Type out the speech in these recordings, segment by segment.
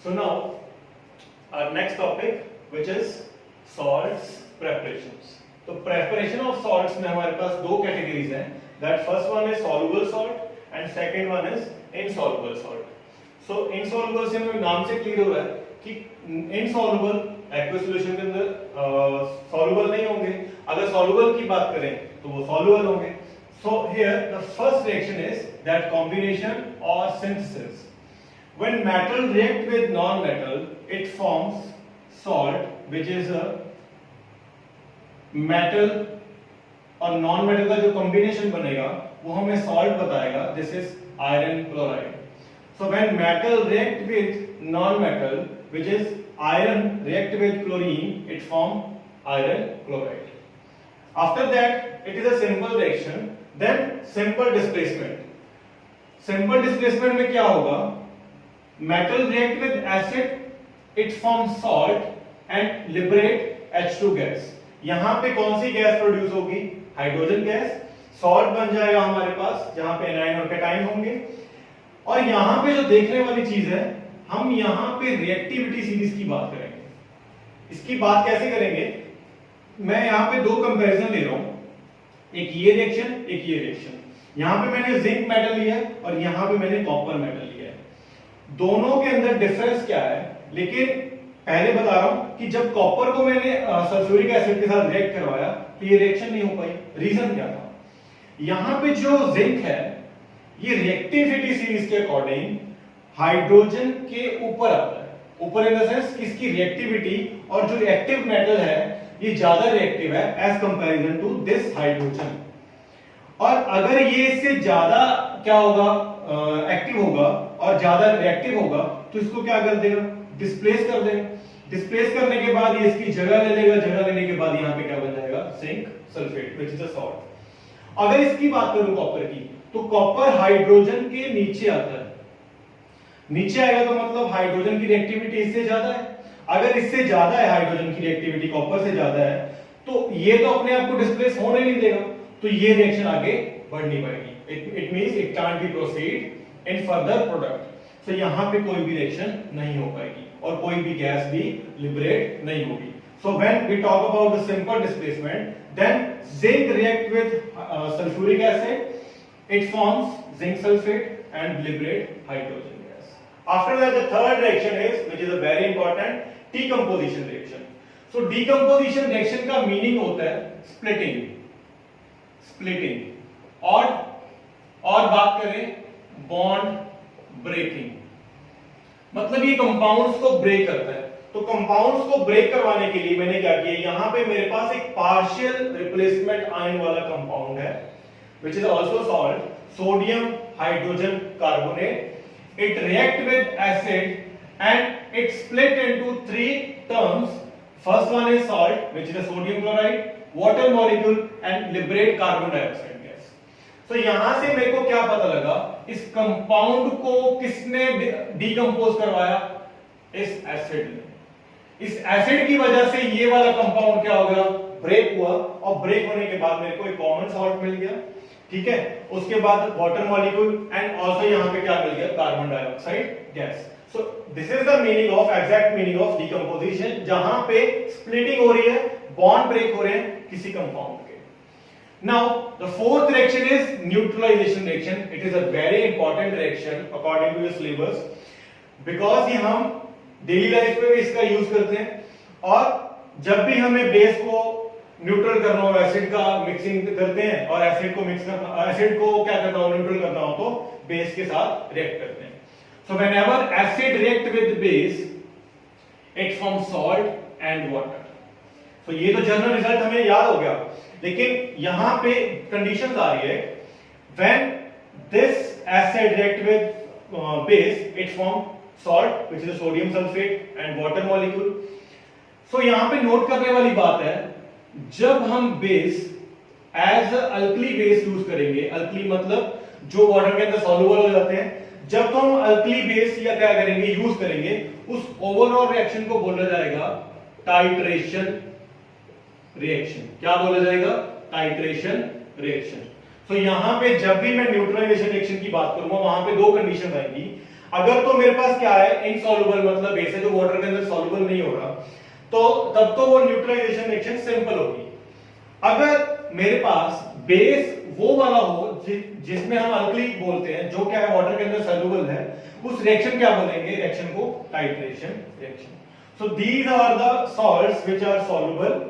So now our next topic, which is salts preparations. तो preparation of salts में हमारे पास दो categories हैं. That first one is soluble salt and second one is insoluble salt. So insoluble से हमें नाम से clear हो रहा है कि insoluble aqueous solution के अंदर soluble नहीं होंगे. अगर soluble की बात करें तो वो soluble होंगे. So here the first reaction is that combination or synthesis. When metal react with non-metal, it forms salt, which is a metal और non-metal का जो combination बनेगा वो हमें salt बताएगा. This is iron chloride. So when metal react with non-metal, which is iron react with chlorine, it form iron chloride. After that, it is a simple reaction. Then simple displacement. Simple displacement में क्या होगा? Metal react with acid, it forms salt and liberate H2 gas. यहाँ पे कौन सी gas produce होगी? Hydrogen gas. Salt बन जाएगा हमारे पास जहां पे एनाइन और कैटाइन होंगे. और यहां पे जो देखने वाली चीज है, हम यहां पे रिएक्टिविटी सीरीज की बात करेंगे. इसकी बात कैसे करेंगे? मैं यहां पे दो कंपैरिजन ले रहा हूं, एक ये रिएक्शन, एक ये रिएक्शन. यहां पे मैंने जिंक मेटल लिया है और यहां पे मैंने कॉपर मेटल लिया है. दोनों के अंदर डिफरेंस क्या है? लेकिन पहले बता रहा हूं कि जब कॉपर को मैंने सल्फ्यूरिक एसिड के साथ रिएक्ट करवाया तो ये रिएक्शन नहीं हो पाई. रीजन क्या था? यहां पे जो जिंक है ये रिएक्टिविटी सीरीज के अकॉर्डिंग हाइड्रोजन के ऊपर आता है. ऊपर इन द सेंस इसकी रिएक्टिविटी, और जो एक्टिव मेटल है ये ज्यादा रिएक्टिव है as comparison to this hydrogen. और अगर ये इससे ज्यादा क्या होगा, एक्टिव होगा और ज्यादा रिएक्टिव होगा तो इसको क्या कर देगा? डिस्प्लेस कर देगा. डिस्प्लेस करने के बाद ये इसकी जगह ले लेगा. जगह लेने के बाद यहां पे क्या बन जाएगा? Zinc sulphate, which is a salt. अगर इसकी बात करूं कॉपर की, तो कॉपर हाइड्रोजन के नीचे आता है. नीचे आएगा तो मतलब हाइड्रोजन की रिएक्टिविटी इससे ज्यादा है. अगर इससे ज्यादा है हाइड्रोजन की रिएक्टिविटी कॉपर से ज्यादा है तो ये तो अपने आप को डिस्प्लेस होने नहीं देगा, तो ये रिएक्शन आगे बढ़ नहीं पाएगी. It means it can't be proceed in further product. तो यहां पे कोई भी रिएक्शन नहीं हो पाएगी और कोई भी गैस भी लिबरेट नहीं होगी. So when we talk about the simple displacement, then zinc react with sulfuric acid, it forms zinc sulfate and liberate hydrogen gas. After that, the third reaction is, which is a very important, decomposition reaction. So decomposition reaction का meaning होता है splitting, splitting. और बात करें bond breaking, मतलब ये compounds को break करता है. तो कंपाउंड्स को ब्रेक करवाने के लिए मैंने क्या किया, यहां पे मेरे पास एक पार्शियल रिप्लेसमेंट आयन वाला कंपाउंड है, which is also salt, sodium hydrogen carbonate. It react with acid and it split into three terms. First one is salt, which is a sodium chloride, water molecule and liberate carbon dioxide gas. तो यहां से मेरे को क्या पता लगा, इस compound को किसने डिकम्पोज करवाया? इस एसिड ने. इस एसिड की वजह से ये वाला कंपाउंड क्या हो गया? ब्रेक हुआ. और ब्रेक होने के बाद मेरे को एक कॉमन सॉल्ट मिल गया. ठीक है. उसके बाद वाटर मॉलिक्यूल एंड आल्सो यहां पे क्या मिल गया? Carbon dioxide gas. So this is the meaning of, exact meaning of decomposition, जहां पे स्प्लिटिंग हो रही है, बॉन्ड ब्रेक हो रहे हैं किसी कंपाउंड के. Now the fourth reaction is neutralization reaction. It is a very important reaction according to the syllabus because ये हम डेली लाइफ में भी इसका यूज करते हैं. और जब भी हमें बेस को न्यूट्रल करना हो, एसिड का मिक्सिंग करते हैं और एसिड को मिक्स करना, एसिड को क्या करना हो, न्यूट्रल करना हो, तो बेस के साथ रिएक्ट करते हैं. So whenever acid react with base, it forms salt and water. So ये तो जनरल रिजल्ट हमें याद हो गया. लेकिन यहां पे कंडीशंस आ रही है, when this acid react with base, it form salt, which is a sodium sulfate and water molecule. So यहां पे नोट करने वाली बात है, जब हम base as alkali base use करेंगे, अल्कली मतलब जो वाटर के अंदर सॉल्युबल हो जाते हैं, जब हम अल्कली बेस या क्या करेंगे, यूज करेंगे, उस ओवरऑल रिएक्शन को बोला जाएगा टाइट्रेशन रिएक्शन. क्या बोला जाएगा? Titration reaction. तो यहां पे जब भी मैं न्यूट्रलाइजेशन रिएक्शन की बात करूंगा वहां पे दो कंडीशन आएंगी. अगर तो मेरे पास क्या है, इनसॉल्युबल मतलब बेस है जो वाटर के अंदर सॉल्युबल नहीं हो रहा, तो तब तो वो न्यूट्रलाइजेशन रिएक्शन सिंपल होगी। अगर मेरे पास बेस वो वाला हो जिसमें हम अल्कली बोलते हैं, जो क्या है वाटर के अंदर सॉल्युबल है, उस रिएक्शन क्या बोलेंगे, रिएक्शन को titration reaction. So these are the salts which are soluble.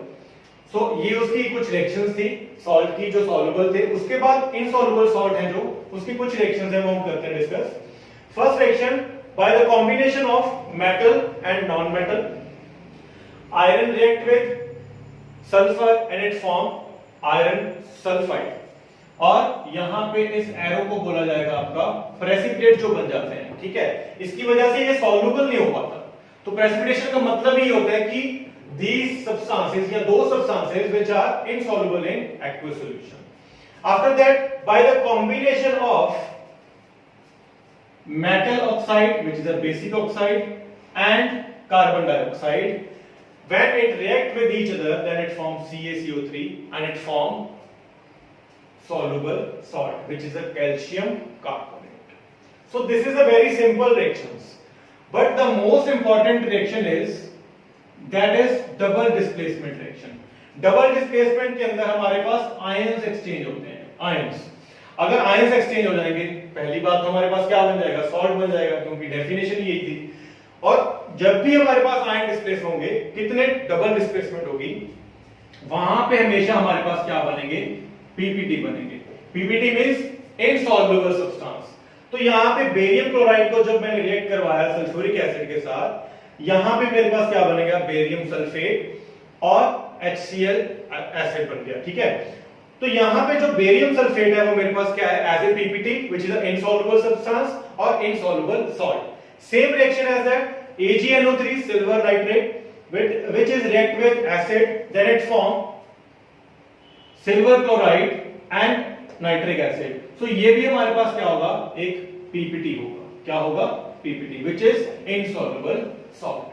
So ये उसकी कुछ रिएक्शंस थी सॉल्ट की जो सॉल्युबल थे। उसके बाद इनसॉल्युबल सॉल्ट हैं जो, उसकी कुछ रिएक्शंस है वो हम करते हैं discuss. First reaction, by the combination of metal and non metal, iron react with sulphur and it form iron sulphide. और यहां पे इस एरो को बोला जाएगा आपका प्रेसिपिटेट जो बन जाते हैं, ठीक है। इसकी वजह से ये सॉल्युबल नहीं हो पाता। तो प्रेसिपिटेशन का मतलब ही होता है कि these substances या दो substances which are insoluble in aqueous solution. After that, by the combination of metal oxide, which is a basic oxide, and carbon dioxide, when it react with each other, then it forms CaCO3 and it forms soluble salt, which is a calcium carbonate. So this is a very simple reactions, but the most important reaction is that is double displacement reaction. Double displacement के अंदर हमारे पास ions exchange होते हैं। Ions, अगर ions exchange हो जाएंगे, पहली बात तो हमारे पास क्या बन जाएगा, सॉल्ट बन जाएगा, क्योंकि डेफिनेशन यही थी। और जब भी हमारे पास आयन डिस्प्लेस होंगे, कितने डबल डिस्प्लेसमेंट होगी, वहां पे हमेशा हमारे पास क्या बनेंगे, पीपीटी बनेंगे। PPT means insoluble substance. तो यहाँ पे बेरियम क्लोराइड को जब मैंने रिएक्ट करवाया सल्फ्यूरिक एसिड के साथ, यहां पे मेरे पास क्या बनेगा, बेरियम सल्फेट और HCl एसिड बन गया, ठीक है। तो यहां पे जो बेरियम सल्फेट है वो मेरे पास क्या है, as a PPT which is a insoluble substance और insoluble salt. Same reaction as that AgNO3 silver nitrate which is react with acid, then it form silver chloride and nitric acid. So ये भी हमारे पास क्या होगा, एक PPT होगा। क्या होगा, PPT which is insoluble salt.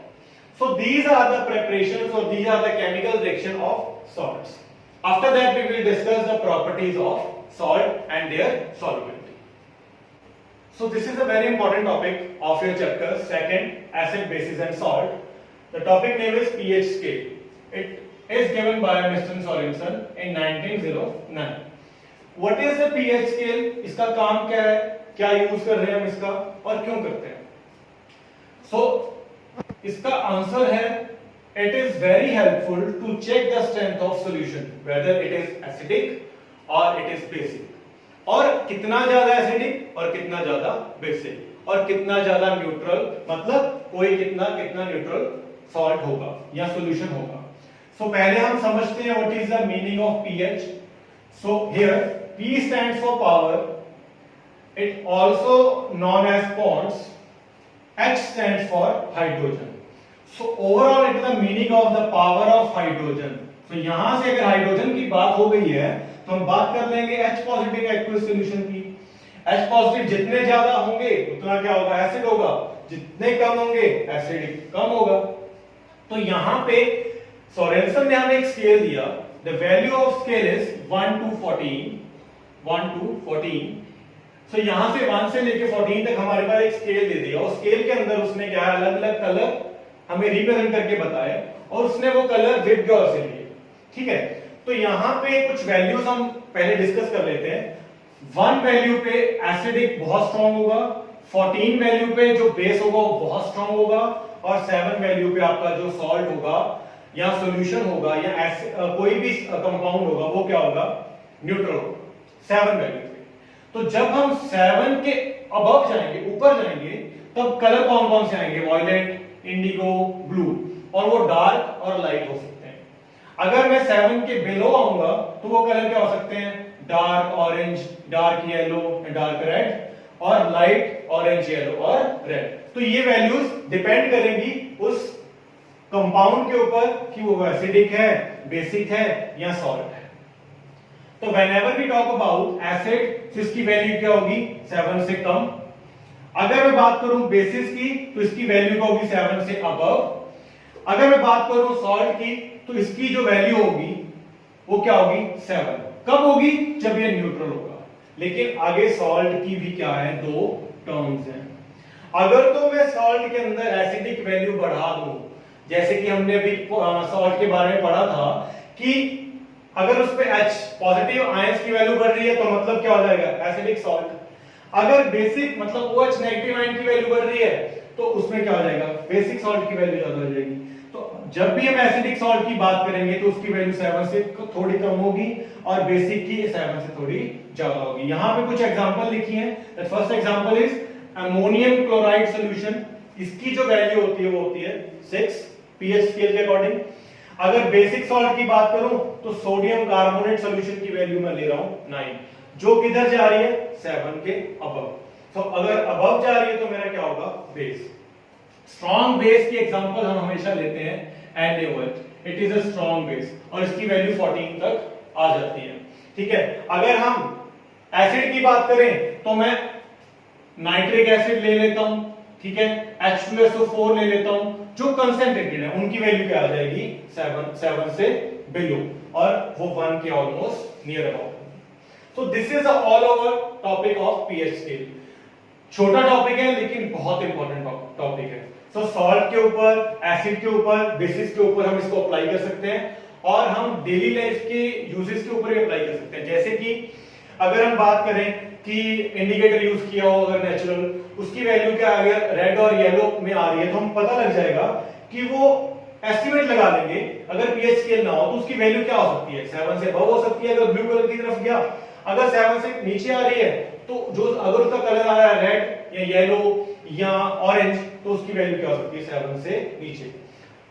So these are the preparations or these are the chemical reaction of salts. After that we will discuss the properties of salt and their solubility. So this is a very important topic of your chapter second, acid, bases and salt. The topic name is pH scale. It is given by Mr. Sorensen in 1909. What is the pH scale? इसका काम क्या है, क्या use कर रहे हैं हम इसका और क्यों करते हैं। सो इसका आंसर है, it is very helpful to check the strength of solution whether it is acidic और इट इज बेसिक, और कितना ज्यादा एसिडिक और कितना ज्यादा बेसिक और कितना ज्यादा न्यूट्रल, मतलब कोई कितना कितना न्यूट्रल सॉल्ट होगा या सॉल्यूशन होगा। सो पहले हम समझते हैं what is the meaning of pH. So here P stands for power, it also known as bonds, H stands for hydrogen. So overall it is the meaning of the power of hydrogen. So यहां से अगर hydrogen की बात हो गई है तो हम बात कर लेंगे H पॉजिटिव एक्वस सॉल्यूशन की। H पॉजिटिव जितने ज्यादा होंगे उतना क्या होगा, एसिड होगा, जितने कम होंगे एसिडिक कम होगा। तो यहां पे सोरेनसन ने हमें एक स्केल दिया, the value of scale is 1 to 14, 1 to 14। सो यहां से 1 से लेके 14 तक हमारे पास एक स्केल दे दिया, और स्केल के अंदर उसने क्या है, अलग अलग कलर हमें रिप्रेजेंट करके बताए, और उसने वो कलर विबग्योर से लिए, ठीक है। तो यहां पे कुछ वैल्यूज हम पहले डिस्कस कर लेते हैं। 1 वैल्यू पे एसिडिक बहुत स्ट्रांग होगा, 14 वैल्यू पे जो बेस होगा वो बहुत स्ट्रांग होगा, और 7 वैल्यू पे आपका जो सॉल्ट होगा या सॉल्यूशन होगा या कोई भी कंपाउंड होगा वो क्या होगा, न्यूट्रल होगा 7 वैल्यू पे। तो जब हम 7 के अबव जाएंगे, ऊपर जाएंगे, तब कलर कौन कौन से आएंगे, वॉयलेट, इंडिगो, ब्लू, और वो डार्क और लाइट हो सकते हैं। अगर मैं 7 के बिलो आऊंगा तो वो कलर क्या हो सकते हैं, dark orange, dark yellow, dark red, और लाइट ऑरेंज, येलो और रेड। तो ये वैल्यूज डिपेंड करेंगी उस कंपाउंड के ऊपर कि वो एसिडिक है, बेसिक है या सॉल्ट है। तो whenever we talk about acid, तो इसकी वैल्यू क्या होगी, 7 से कम। अगर मैं बात करूं बेसिस की तो इसकी वैल्यू क्या होगी, 7 से अबव। अगर मैं बात करूं सॉल्ट की तो इसकी जो वैल्यू होगी वो क्या होगी, 7। कब होगी, जब ये न्यूट्रल होगा। लेकिन आगे सॉल्ट की भी क्या है, 2 टर्म्स हैं। अगर तो मैं सॉल्ट के अंदर एसिडिक वैल्यू बढ़ा दूं, जैसे कि हमने अभी सॉल्ट के बारे में पढ़ा था कि अगर उस पे H पॉजिटिव आयंस की वैल्यू बढ़ रही है तो मतलब क्या हो जाएगा, एसिडिक सॉल्ट। अगर बेसिक मतलब OH नेगेटिव आयन की वैल्यू बढ़ रही है तो उसमें क्या हो जाएगा, बेसिक सॉल्ट की वैल्यू ज्यादा हो जाएगी। तो जब भी हम एसिडिक सॉल्ट की बात करेंगे तो उसकी वैल्यू 7 से थोड़ी कम होगी और बेसिक की 7 से थोड़ी ज्यादा होगी। यहां पे कुछ एग्जांपल लिखी हैं। The first example is ammonium chloride solution. इसकी जो वैल्यू होती है वो होती है 6 पीएच स्केल के अकॉर्डिंग। अगर बेसिक सॉल्ट की बात करूं तो सोडियम कार्बोनेट सॉल्यूशन की वैल्यू मैं ले रहा हूं 9, जो किधर जा रही है 7 के अबव। तो अगर अबव जा रही है तो मेरा क्या होगा, बेस। स्ट्रॉन्ग बेस की एग्जांपल हम हमेशा लेते हैं NaOH। It is a strong base और इसकी वैल्यू 14 तक आ जाती है। ठीक है, अगर हम एसिड की बात करें तो मैं नाइट्रिक एसिड ले लेता हूं, ठीक है, H2SO4 ले लेता हूं, जो कंसेंट्रेटेड है उनकी वैल्यू क्या आ जाएगी 7 से बिलो और वो 1 के almost near about. So this is all over topic of pH scale। छोटा टॉपिक है लेकिन बहुत इंपॉर्टेंट टॉपिक है। So सॉल्ट के ऊपर, एसिड के ऊपर, बेसिस के ऊपर हम इसको अप्लाई कर सकते हैं और हम डेली लाइफ के यूजेस के ऊपर भी अप्लाई कर सकते हैं। जैसे कि अगर हम बात करें कि इंडिकेटर यूज किया हो अगर नेचुरल, उसकी वैल्यू क्या अगर रेड और येलो में आ रही है तो हम पता लग जाएगा कि वो एस्टिमेट लगा लेंगे। अगर पीएच स्केल ना हो तो उसकी वैल्यू क्या हो सकती है, 7 से अबव हो सकती है अगर ब्लू कलर की तरफ गया। अगर 7 से नीचे आ रही है तो जो अगर उसका कलर आ रहा है रेड या येलो या ऑरेंज तो उसकी वैल्यू क्या हो सकती है 7 से नीचे।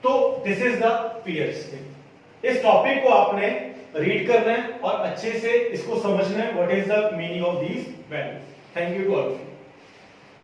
तो this is the pH scale. इस टॉपिक को आपने रीड करना है और अच्छे से इसको समझना है what is the meaning of these values. Thank you to all.